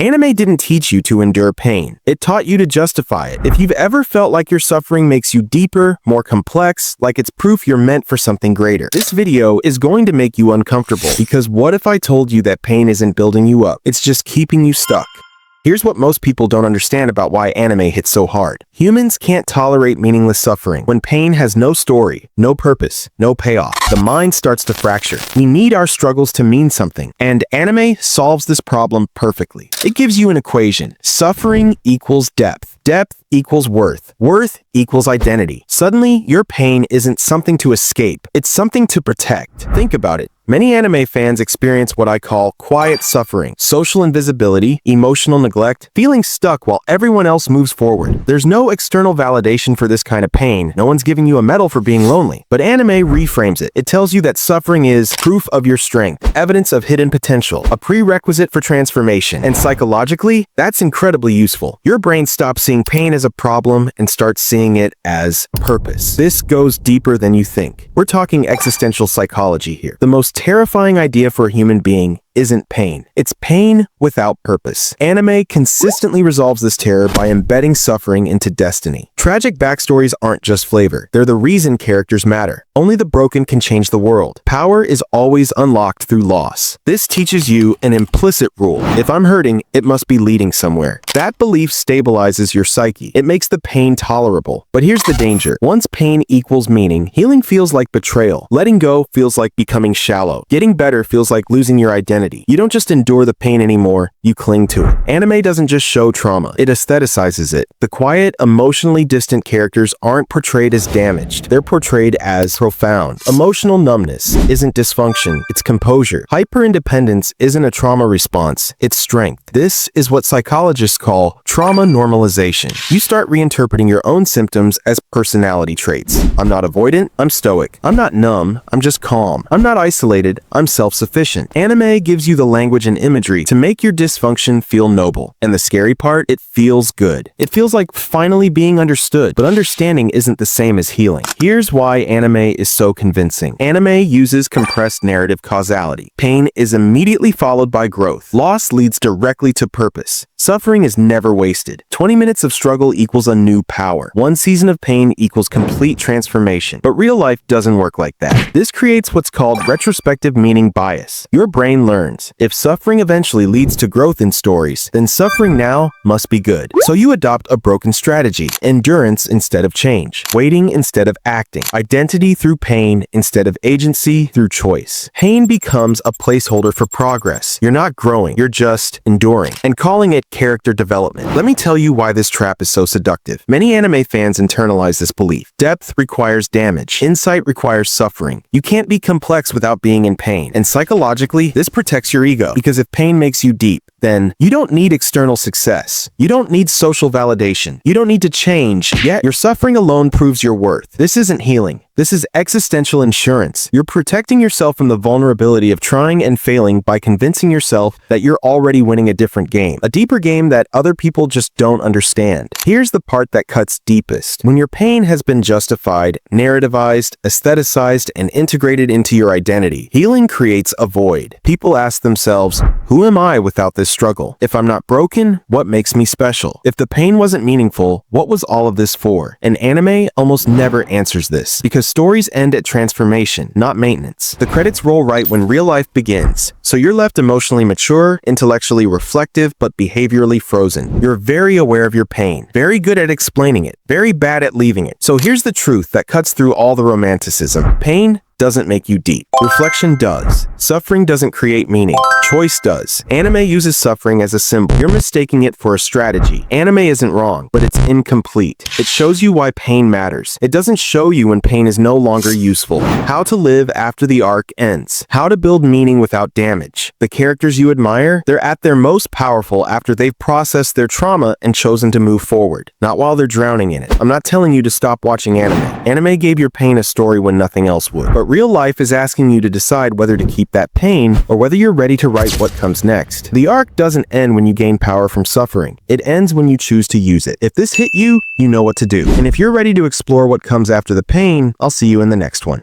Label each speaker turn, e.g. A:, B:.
A: Anime didn't teach you to endure pain. It taught you to justify it. If you've ever felt like your suffering makes you deeper, more complex, like it's proof you're meant for something greater, this video is going to make you uncomfortable. Because what if I told you that pain isn't building you up? It's just keeping you stuck. Here's what most people don't understand about why anime hits so hard. Humans can't tolerate meaningless suffering. When pain has no story, no purpose, no payoff, the mind starts to fracture. We need our struggles to mean something, and anime solves this problem perfectly. It gives you an equation. Suffering equals depth. Depth equals worth. Worth equals identity. Suddenly, your pain isn't something to escape. It's something to protect. Think about it. Many anime fans experience what I call quiet suffering, social invisibility, emotional neglect, feeling stuck while everyone else moves forward. There's no external validation for this kind of pain. No one's giving you a medal for being lonely. But anime reframes it. It tells you that suffering is proof of your strength, evidence of hidden potential, a prerequisite for transformation. And psychologically, that's incredibly useful. Your brain stops seeing pain as a problem and starts seeing it as purpose. This goes deeper than you think. We're talking existential psychology here. The most terrifying idea for a human being isn't pain. It's pain without purpose. Anime consistently resolves this terror by embedding suffering into destiny. Tragic backstories aren't just flavor. They're the reason characters matter. Only the broken can change the world. Power is always unlocked through loss. This teaches you an implicit rule. If I'm hurting, it must be leading somewhere. That belief stabilizes your psyche. It makes the pain tolerable. But here's the danger. Once pain equals meaning, healing feels like betrayal. Letting go feels like becoming shallow. Getting better feels like losing your identity. You don't just endure the pain anymore, you cling to it. Anime doesn't just show trauma, it aestheticizes it. The quiet, emotionally distant characters aren't portrayed as damaged, they're portrayed as profound. Emotional numbness isn't dysfunction, it's composure. Hyper-independence isn't a trauma response, it's strength. This is what psychologists call trauma normalization. You start reinterpreting your own symptoms as personality traits. I'm not avoidant, I'm stoic. I'm not numb, I'm just calm. I'm not isolated, I'm self-sufficient. Anime gives you the language and imagery to make your dysfunction feel noble. And the scary part, it feels good. It feels like finally being understood, but understanding isn't the same as healing. Here's why anime is so convincing. Anime uses compressed narrative causality. Pain is immediately followed by growth. Loss leads directly to purpose. Suffering is never wasted. 20 minutes of struggle equals a new power. One season of pain equals complete transformation. But real life doesn't work like that. This creates what's called retrospective meaning bias. Your brain learns, if suffering eventually leads to growth in stories, then suffering now must be good. So you adopt a broken strategy. Endurance instead of change. Waiting instead of acting. Identity through pain instead of agency through choice. Pain becomes a placeholder for progress. You're not growing, you're just enduring. And calling it character development. Let me tell you why this trap is so seductive. Many anime fans internalize this belief. Depth requires damage. Insight requires suffering. You can't be complex without being in pain. And psychologically, this protects your ego. Because if pain makes you deep, then you don't need external success. You don't need social validation. You don't need to change. Yet, your suffering alone proves your worth. This isn't healing. This is existential insurance. You're protecting yourself from the vulnerability of trying and failing by convincing yourself that you're already winning a different game. A deeper game that other people just don't understand. Here's the part that cuts deepest. When your pain has been justified, narrativized, aestheticized, and integrated into your identity, healing creates a void. People ask themselves, who am I without this struggle? If I'm not broken, what makes me special? If the pain wasn't meaningful, what was all of this for? And anime almost never answers this, because stories end at transformation, not maintenance. The credits roll right when real life begins, so you're left emotionally mature, intellectually reflective, but behaviorally frozen. You're very aware of your pain, very good at explaining it, very bad at leaving it. So here's the truth that cuts through all the romanticism. Pain doesn't make you deep. Reflection does. Suffering doesn't create meaning. Choice does. Anime uses suffering as a symbol. You're mistaking it for a strategy. Anime isn't wrong, but it's incomplete. It shows you why pain matters. It doesn't show you when pain is no longer useful. How to live after the arc ends. How to build meaning without damage. The characters you admire, they're at their most powerful after they've processed their trauma and chosen to move forward, not while they're drowning in it. I'm not telling you to stop watching anime. Anime gave your pain a story when nothing else would. But real life is asking you to decide whether to keep that pain or whether you're ready to write what comes next. The arc doesn't end when you gain power from suffering. It ends when you choose to use it. If this hit you, you know what to do. And if you're ready to explore what comes after the pain, I'll see you in the next one.